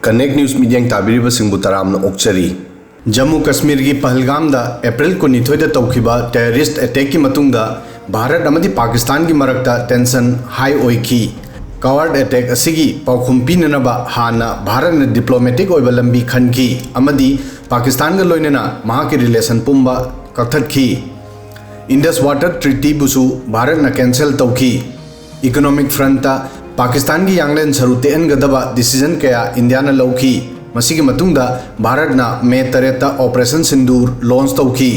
Connect news media ताबीरिबसिंगबु तरामना ओक्चरी जम्मू कश्मीर की पहलगाम एप्रिल 19 तौखिबा टेररिस्ट अटैक की मतुंगदा भारत अमदी पाकिस्तान की मरक्ता टेंशन हाई ओइखी कवर्ड अटैक असिगी पाउखुम पीननबा हाना भारत ने डिप्लोमेटिक ओइबा लंबी खनखी अमदी पाकिस्तान का लोइनना महाके रिलेशन पुंबा कथटखी इंडस वाटर ट्रीटी बुसु भारत न कैंसिल तौखी इकोनॉमिक फ्रंट पाकिस्तान की यांगलेन सरुते एनगदबा डिसीजन कया इंडिया न लौखी मसीगी मतुंगदा भारत न मे 3 ऑपरेशन सिंदूर लॉन्च तौखी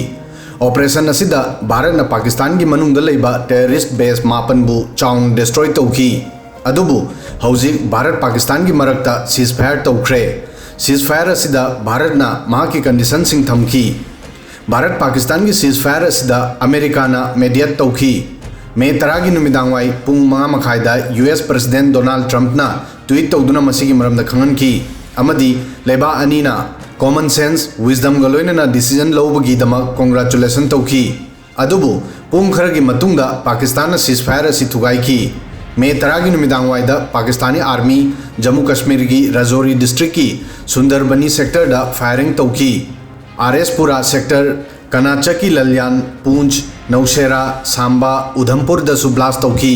ऑपरेशन असिदा भारत न पाकिस्तान की मनुंगदा लेबा टेररिस्ट बेस मापनबु चाउंग डिस्ट्रॉय तौखी अदुबु हौजिक भारत पाकिस्तान की मरक्ता सीजफायर तौख्रे सीजफायर असिदा भारत न माकी कंडीशन सिंग थमखी भारत पाकिस्तान की सीजफायर असिदा अमेरिका न मेडिएट तौखी मे 10 की नुमिदांगवाई पुंग 5 मखाइदा यूएस प्रेसिडेंट डोनाल्ड ट्रंप ना ट्वीट तौदुना मसीगी मरमदा खंगनखी अमदी लेबा अनीना common sense wisdom गलोइना decision लौबगीदमक congratulation तौखी अदुबु पुंग खरगी मतुंगदा पाकिस्तान सीजफायर असि थुगाइखी मे 10 की नुमिदांगवाइदा पाकिस्तानी आर्मी जम्मू कश्मीर की राजौरी डिस्ट्रिक्ट की सुंदरबनी सेक्टर दा फायरिंग तौखी आरएसपुरा सेक्टर कनाचकी लल्यान पूंछ नौशेरा सांबा उधमपुर दसु ब्लास्ट तौखी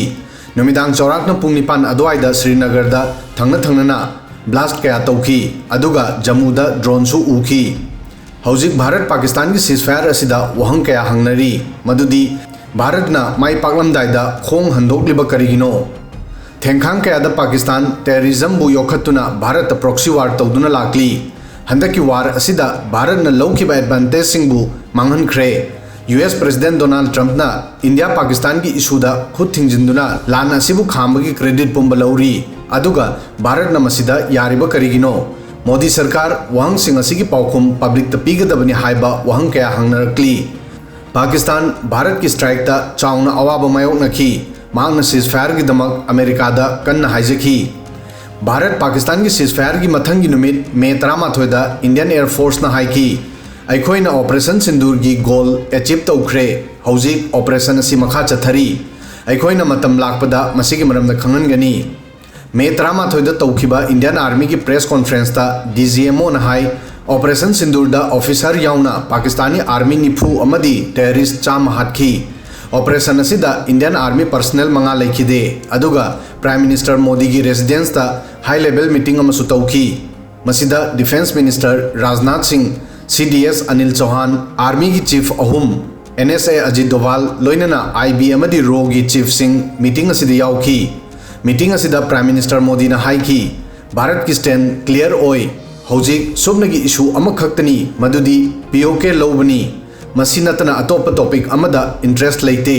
नुमिदांग चौराकना पुंग 9 अदवाइदा श्रीनगर दा थंगना ब्लास्ट कया तौखी अदुगा जम्मूदा ड्रोन सु उखी हौजिक भारत पाकिस्तान की सीजफायर असिदा वहंग कया हंगनरी मदुदी भारतना माई पाकलमदाइदा खोंग हंदोकलिबा करिगिनो थेंखांग कयादा पाकिस्तान टेररिज्म बु योखतुना भारत प्रॉक्सी वार तौदुना लाकली हंदकी वार असिदा भारत न लौखिबा एडवांटेज सिंगबु मांगहनख्रे यूएस प्रेसिडेंट डोनाल्ड ट्रंप ना इंडिया पाकिस्तान की इशूदा खुद थिंजिंदुना लान असिबु खामबगी क्रेडिट पुंबा लौरी अदुगा भारत न मसिदा यारिबा करिगिनो मोदी सरकार वहंग सिंग असिगी पाउखुम पब्लिक ता पीगदबनी हाइबा वहंग कया हंगनरकली पाकिस्तान भारत की स्ट्राइक ता चाउना अवाबा मायोकनखी मांगना सीजफायर की दमक अमेरिका दा कन्ना हाइजखी भारत पाकिस्तान की सीजफायर की मथंग की नुमित मे 13 दा इंडियन एयरफोर्स ना हाइकी अखोइना ऑपरेशन सिंदूर की गोल अचीव तौख्रे हौजिक ऑपरेशन असि मखा चथरी अखोइना मतम लाकपदा मसिगी मरमदा खंगनगनी मे 13 दा तौखिबा इंडियन आर्मी की प्रेस कॉन्फ्रेंस ता डीजीएमओ ना हाई ऑपरेशन सिंदूर दा ऑफिसर याउना पाकिस्तानी आर्मी निफू अमदी टेररिस्ट चाम हाटखी ऑपरेशन असिदा इंडियन आर्मी पर्सनल मंगा लेखिदे अदुगा प्राइम मिनिस्टर मोदी की रेसिडेंस ता हाई लेवल मीटिंग अमसु तौखी मसिदा defence minister Rajnath Singh CDS Anil Chauhan army की चीफ अहुम NSA अजित डोवाल लोइनना IB अमदी रो की चीफ सिंह मीटिंग असिदा याउखी मीटिंग असिदा प्राइम मिनिस्टर मोदी ना हाइकी भारत की स्टैंड क्लियर ओई हौजिक सुबनगी इशू अमखक्तनी मदुदी POK लौबनी मसी नतना अतोप टॉपिक अमदा इंटरेस्ट लेते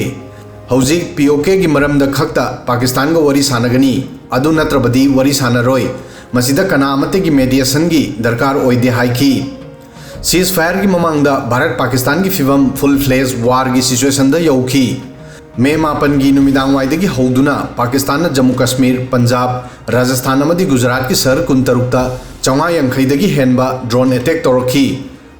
हौजिक POK की मरमदा खक्ता पाकिस्तान को वरी सानगनी अदु नत्रबदी वरी सानरोय मसीदा कना अमते की मेडिएशन की दरकार ओइदे हाइकी सीज फायर की ममांगदा भारत पाकिस्तान की फिवम फुल फ्लेज वार की सिचुएशन दा यौखी मे 5 की नुमिदांगवाइदा की हौदुना पाकिस्तान जम्मू कश्मीर पंजाब राजस्थान अमदी गुजरात की सर 19 450 हेनबा ड्रोन अटैक तौरखी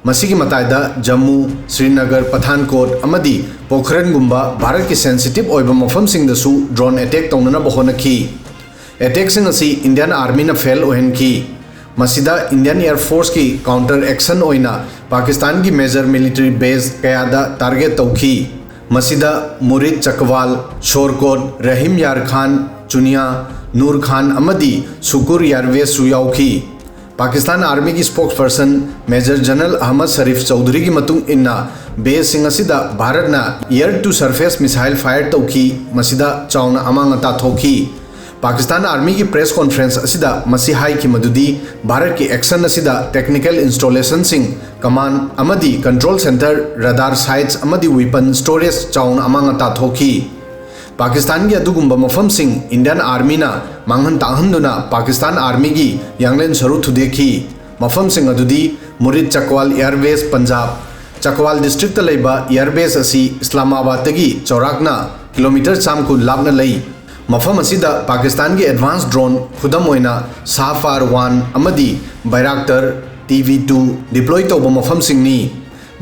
मसीगी मताइदा जम्मू श्रीनगर पठानकोट अमदी पोखरनगुम्बा भारत की सेंसिटिव ओइबा मफमसिंगदसु ड्रोन अटैक तौनना बहोनखी अटैक सिंग असि इंडियन आर्मी ना फेल ओहनखी मसीदा इंडियन एयरफोर्स की काउंटर एक्शन ओइना पाकिस्तान की मेजर मिलिट्री बेस कयादा टारगेट तौखी मसीदा मुरिद चकवाल शोरकोट रहीम यार खान चुनिया नूर खान अमदी सुकुर यारवेस सुयाउखी पाकिस्तान आर्मी की spokesperson major general Ahmed Sharif Chaudhry की मतुंग इन्ना बेस सिंग असिदा भारत ना air to surface missile fire तौखी मसीदा चाउना अमांगता थोखी पाकिस्तान आर्मी की प्रेस कॉन्फ्रेंस असिदा मसी हाई की मदुदी भारत की एक्शन असिदा टेक्निकल इंस्टॉलेशन सिंग कमांड अमदी कंट्रोल सेंटर रडार साइट्स अमदी वेपन स्टोरेज चाउन अमांगता थोखी पाकिस्तान की अदुगुम्बा मफम सिंग इंडियन आर्मी ना मांगहन ताहंदुना पाकिस्तान आर्मी की यांगलेन सरू थुदेखी मफम सिंग अदुदी मुरिद चकवाल एयरबेस पंजाब चकवाल डिस्ट्रिक्ट लेबा एयरबेस असी इस्लामाबाद तगी चौराकना किलोमीटर चामकु लापना लई मफम असिदा पाकिस्तान की एडवांस ड्रोन खुदम ओइना साफार 1 अमदी बैराक्टर TV2 डिप्लॉय तौबा मफम सिंगनी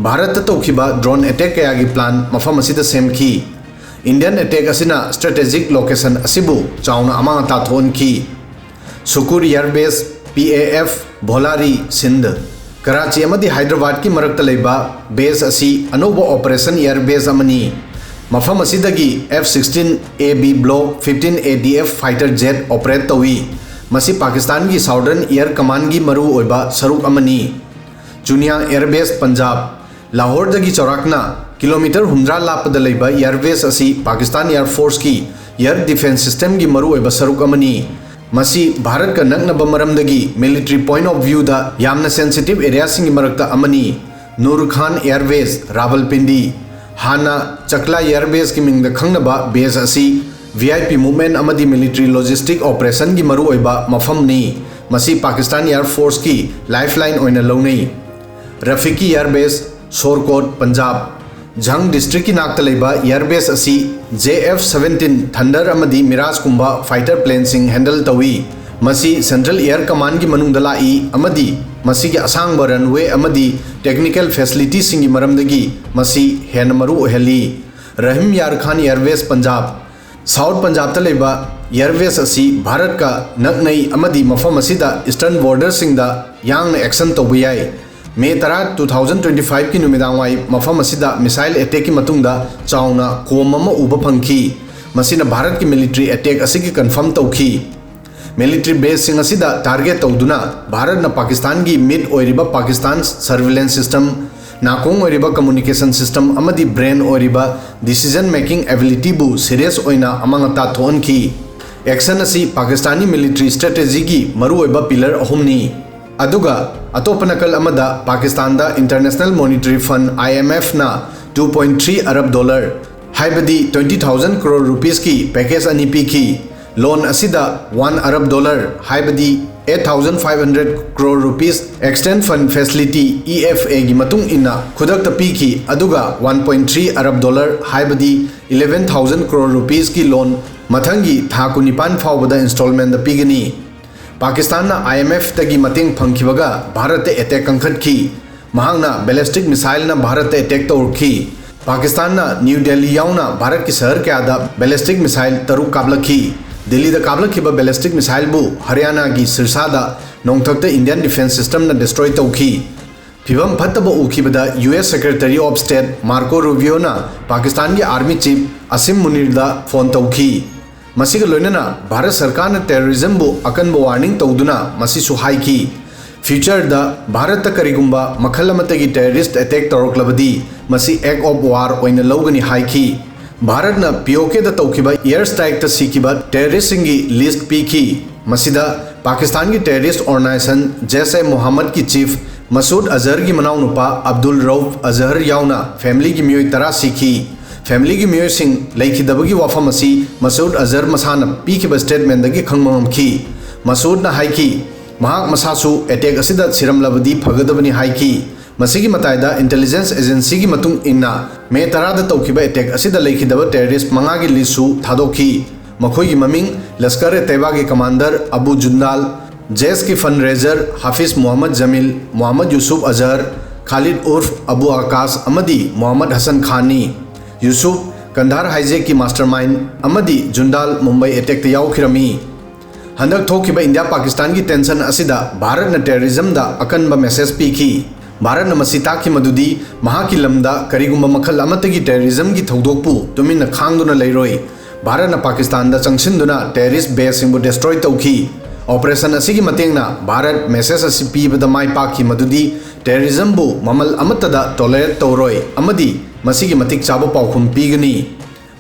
भारत तौखिबा ड्रोन अटैक कया की प्लान मफम असिदा सेमखी इंडियन अटैक असिना स्ट्रेटेजिक लोकेशन असिबु चाउना अमांग ताथोन की सुकुर एयरबेस PAF भोलारी सिंध कराची अमदी हैदराबाद की मरक्ता लेबा बेस असी अनोबा ऑपरेशन एयर बेस अमनी मफम असिदगी F-16AB block 15 ADF fighter jet operate तवी मसी पाकिस्तान की साउदर्न एयर कमान की मरु ओइबा सरुक अमनी चुनियांग एयरबेस पंजाब लाहौर दगी चौराकना किलोमीटर 100 लापद लेबा एयरबेस असी पाकिस्तान एयर फोर्स की एयर डिफेंस सिस्टम की मरु ओइबा सरुक अमनी मसी भारत का नकनब मरमदगी मिलिट्री पॉइंट ऑफ व्यू दा यामना सेंसिटिव एरिया सिंग मरक्ता अमनी नूर खान एयरबेस रावलपिंडी हाना चकला एयरबेस की मिंग खंगनबा बेस असी VIP मूवमेंट अमदी मिलिट्री लॉजिस्टिक ऑपरेशन की मरु ओइबा मफमनी मसी पाकिस्तान एयर फोर्स की लाइफलाइन ओइना लौनई रफीकी एयरबेस सोरकोट पंजाब जंग डिस्ट्रिक्ट की नाकता लेबा एयरबेस असी JF-17 थंडर अमदी मिराज कुंबा फाइटर प्लेन सिंग हैंडल तवी मसी सेंट्रल एयर कमान की मनुंग दलाई अमदी मसी के असांग रनवे अमदी टेक्निकल फैसिलिटी सिंग की मरमदगी मसी हेन मरु ओहली रहीम यार खान एयरवेस पंजाब साउथ पंजाब तलेबा एयरवेस असी भारत का नकनई अमदी मफम असिदा ईस्टर्न बॉर्डर सिंग दा यांग एक्शन तौब याई मे 10 2025 की नुमिदांग वाई मफम असिदा मिसाइल अटैक की मतुंगदा चाउना कोम अमा उबा फंखी मसीना भारत की मिलिट्री अटैक असिगी कंफर्म तौखी मिलिट्री बेस सिंग असिदा टारगेट तौदुना भारत न पाकिस्तान की मिड ओइरिबा पाकिस्तान सर्विलेंस सिस्टम नाकोंग ओइरिबा कम्युनिकेशन सिस्टम अमदी ब्रेन ओइरिबा डिसीजन मेकिंग एबिलिटी बु सीरियस ओइना अमंगता थोनखी एक्शन असी पाकिस्तानी मिलिट्री स्ट्रेटेजी की मरु ओइबा पिलर अहुमनी अदुगा अतोप नकल अमदा पाकिस्तान दा इंटरनेशनल मॉनिटरी फंड IMF ना 2.3 अरब डॉलर हाइबदी 20,000 करोड़ रुपीस की पैकेज अनी पीखी लोन असिदा 1 अरब डॉलर हाइबदी 8,500 crore rupees extend fund facility EFA की मतुंग इन्ना खुदक पीखी अदुगा 1.3 अरब डॉलर हाइबदी 11,000 करोड़ रुपीस की लोन मथंगी था कुनिपान फावबदा इंस्टॉलमेंट पीगनी पाकिस्तान IMF तगी मतेंग फंखिबगा भारत अटैक कंखटखी महांगना बैलिस्टिक मिसाइल ना भारत अटैक तौरखी पाकिस्तान न्यू दिल्ली याउना भारत की शहर के आदा बैलिस्टिक मिसाइल तरुक काबलखी दिल्ली दा काबलखिबा बैलिस्टिक मिसाइल बु हरियाणा की सिरसादा नोंगथक्ता इंडियन डिफेंस सिस्टम ना डिस्ट्रॉय तौखी फिवम फत्तब उखिबदा US secretary of state Marco Rubio ना पाकिस्तान की आर्मी चीफ असीम मुनीर दा फोन तौखी मसीगा लोइनना भारत सरकार ने टेररिज्म बु अकनब वार्निंग तौदुना मसीसु हाइकी फ्यूचर दा भारत करिगुंबा मखल अमतगी टेररिस्ट अटैक तौरक्लबदी मसी एक्ट ऑफ वार ओइना लौगनी हाइकी भारत न POK दा तौखिबा एयर स्ट्राइक ता सिकिबा टेररिस्ट सिंगी लिस्ट पीखी मसीदा पाकिस्तान की टेररिस्ट ऑर्गेनाइजेशन जैसे मोहम्मद की चीफ मसूद अजहर की मनाव नुपा अब्दुल रऊफ अजहर याउना फैमिली की मियोई तरा सीखी फैमिली की मियोई सिंह लेखिदबगी वाफम असी मसूद अजहर मसाना पीखिबा स्टेटमेंट दगी खंगममखी मसूद ना हाइकी महाक मसासु अटैक असिदा सिरमलबदी फगदबनी हाइकी मसीगी मतायदा इंटेलिजेंस एजेंसी की मतुंग इन्ना मे 10 दा तौखिबा अटैक असिदा लेखिदबा टेररिस्ट मंगा की लिस्टु थादोखी मखोई ममिंग लश्कर तैयबा के कमांडर अबू जुंदाल जैस की फंड रेजर हाफिज मोहम्मद जमील मोहम्मद यूसुफ अजहर खालिद उर्फ अबू आकाश अमदी मोहम्मद हसन खानी यूसुफ कंधार हाईजेक की मास्टरमाइंड अमदी जुंदाल मुंबई अटैक याउखिरमी हंदक थोखिबा इंडिया पाकिस्तान की टेंशन असिदा भारत न टेररिज्म दा अकनबा मैसेज पीखी भारत न मसीता की मदुदी महा की लमदा करिगुंबा मखल अमतगी टेररिज्म की थौदोकपु तुमिन खांगदुना लेरोई भारत न पाकिस्तान दा चंगसिंदुना टेररिस्ट बेस सिंबु डिस्ट्रॉय तौखी ऑपरेशन असिगी मतेंगना भारत मैसेज असी पीबदा माई पाखी मदुदी टेररिज्म बु ममल अमतदा टॉलरेट तौरोय अमदी मसीगी मतिक चाबो पाउखुम पीगनी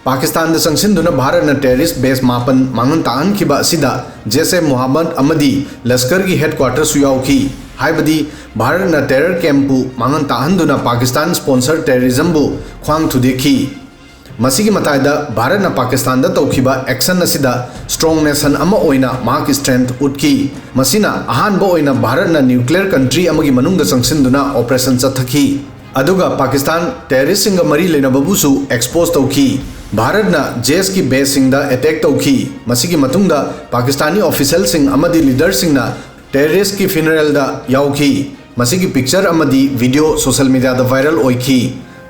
पाकिस्तान दा संगसिंदुना भारत न टेररिस्ट बेस मापन मांगन ताहनखिबा असिदा जैसे मोहम्मद अमदी लश्कर की हेडक्वार्टर सुयाउखी हाइबदी भारत न टेरर कैंपु मांगन ताहनदुना पाकिस्तान स्पॉन्सर टेररिज्म बु ख्वांग थुदेखी मसीगी मतायदा भारत न पाकिस्तान दा तौखिबा एक्शन असिदा स्ट्रॉन्ग नेशन अमा ओइना मार्क स्ट्रेंथ उठकी मसीना अहानबा ओइना भारत न न्यूक्लियर कंट्री अमगी मनुंग दा संगसिंदुना ऑपरेशन चथखी अदुगा पाकिस्तान टेररिस्ट सिंग मरी लेनबबुसु एक्सपोज तौखी भारत न जेस की बेस सिंग दा अटैक तौखी मसीगी मतुंग दा पाकिस्तानी ऑफिशियल सिंग अमदी लीडर सिंग ना टेररिस्ट की फ्यूनरल दा याउखी मसीगी पिक्चर अमदी वीडियो सोशल मीडिया दा वायरल ओइखी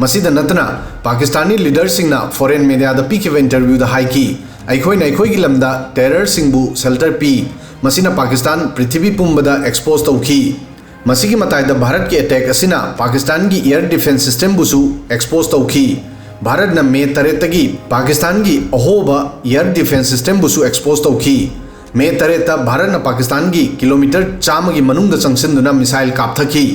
मसीदा नतना पाकिस्तानी लीडर सिंगना फॉरेन मीडिया दा पीखिबा इंटरव्यू दा हाइकी अखोई की लमदा टेरर सिंगबु शेल्टर पी मसीना पाकिस्तान पृथ्वी पुंबदा एक्सपोज तौखी मसीगी मतायदा भारत की अटैक असिना पाकिस्तान की एयर डिफेंस सिस्टम बुसु एक्सपोज तौखी भारत न मे 13 तगी पाकिस्तान की अहोबा एयर डिफेंस सिस्टम बुसु एक्सपोज तौखी मे 13 भारत न पाकिस्तान की किलोमीटर 100 की मनुंग चंगसिंदुना मिसाइल कापथकी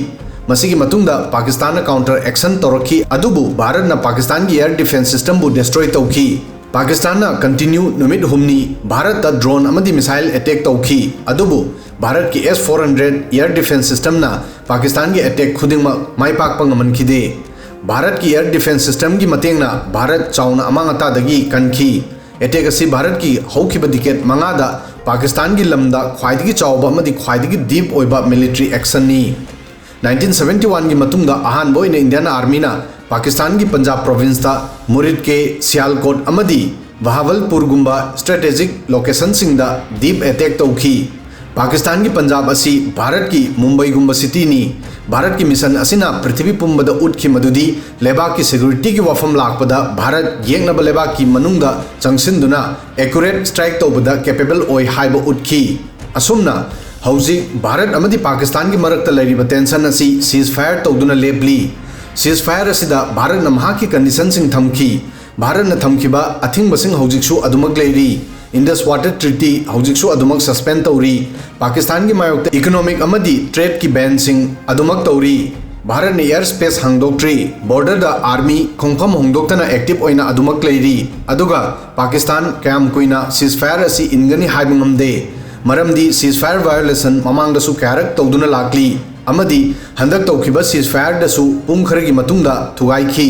मसीगी मतुंगदा पाकिस्तान काउंटर एक्शन तौरखी अदुबु भारत न पाकिस्तान की एयर डिफेंस सिस्टम बु डिस्ट्रॉय तौखी पाकिस्तान कंटिन्यू नुमित हुमनी भारत ड्रोन अमदी मिसाइल अटैक तौखी अदुबु भारत की S-400 एयर डिफेंस सिस्टम ना पाकिस्तान की अटैक खुदिंग माइपाक ngमनखिदे भारत की एयर डिफेंस सिस्टम की मतेंगना भारत चाउना अमांगता दगी कनखी अटैक असि भारत की हौखिबा डिकेट मंगादा पाकिस्तान की lambda ख्वाइदगी Chaoba अमदी ख्वाइदगी deep ओइबा military action नी 1971 की मतुंगदा अहान बोइने इंडियन आर्मी ना पाकिस्तान की पंजाब प्रोविंस ता मुरिद के सियालकोट अमदी बहावलपुर गुंबा स्ट्रेटेजिक लोकेशन सिंगदा डीप अटैक तौखी पाकिस्तान की पंजाब असी भारत की मुंबई गुंबा सिटी नी भारत की मिशन असिना पृथ्वी पुंबदा उठखि मदुदी लेबाक की सिक्योरिटी की वफम लाकपदा भारत येंगनब लेबाक की मनुंगदा चंगसिंदुना एक्यूरेट स्ट्राइक तौबदा कैपेबल ओय हाइबा उठखि असुमना हौजिक भारत अमदी पाकिस्तान की मरक्ता लैरिबा टेंशन असी सीज फायर तौदुना लेपली सीज फायर असिदा भारत न महाकी कंडीशन सिंग थमखी भारत न थमखिबा अथिंगबसिंग हौजिकसु अदुमक लैरी इंडस वाटर ट्रीटी हौजिकसु अदुमक सस्पेंड तौरी पाकिस्तान की मायोक्ता इकोनॉमिक अमदी ट्रेड की बैन सिंग अदुमक तौरी भारत ने एयर स्पेस हांगदोक्ट्री बॉर्डर द आर्मी खोंफम होंगदोक्तना एक्टिव ओइना अदुमक लैरी अदुगा पाकिस्तान कयाम कुइना सीज फायर असी इनगनी हाइब ngamde मरमदी सीज फायर वायोलेशन ममांगदसु क्यारक तौदुना लाकली अमदी हंदक तौखिबा सीज फायर दसु पुंग खरगी मतुंगदा थुगाइखी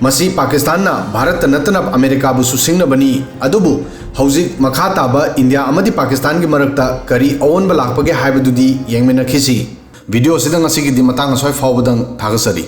मसी पाकिस्तान ना भारत नतना अमेरिका बुसु सिंगनबनी अदुबु हौजिक मखा ताबा इंडिया अमदी पाकिस्तान की मरक्ता करी अवोनबा लाकपगे हाइबदुदी येंगमेनखिसी वीडियो सिदंग असिगी दि मतांग सोय फावबदंग थागसरी।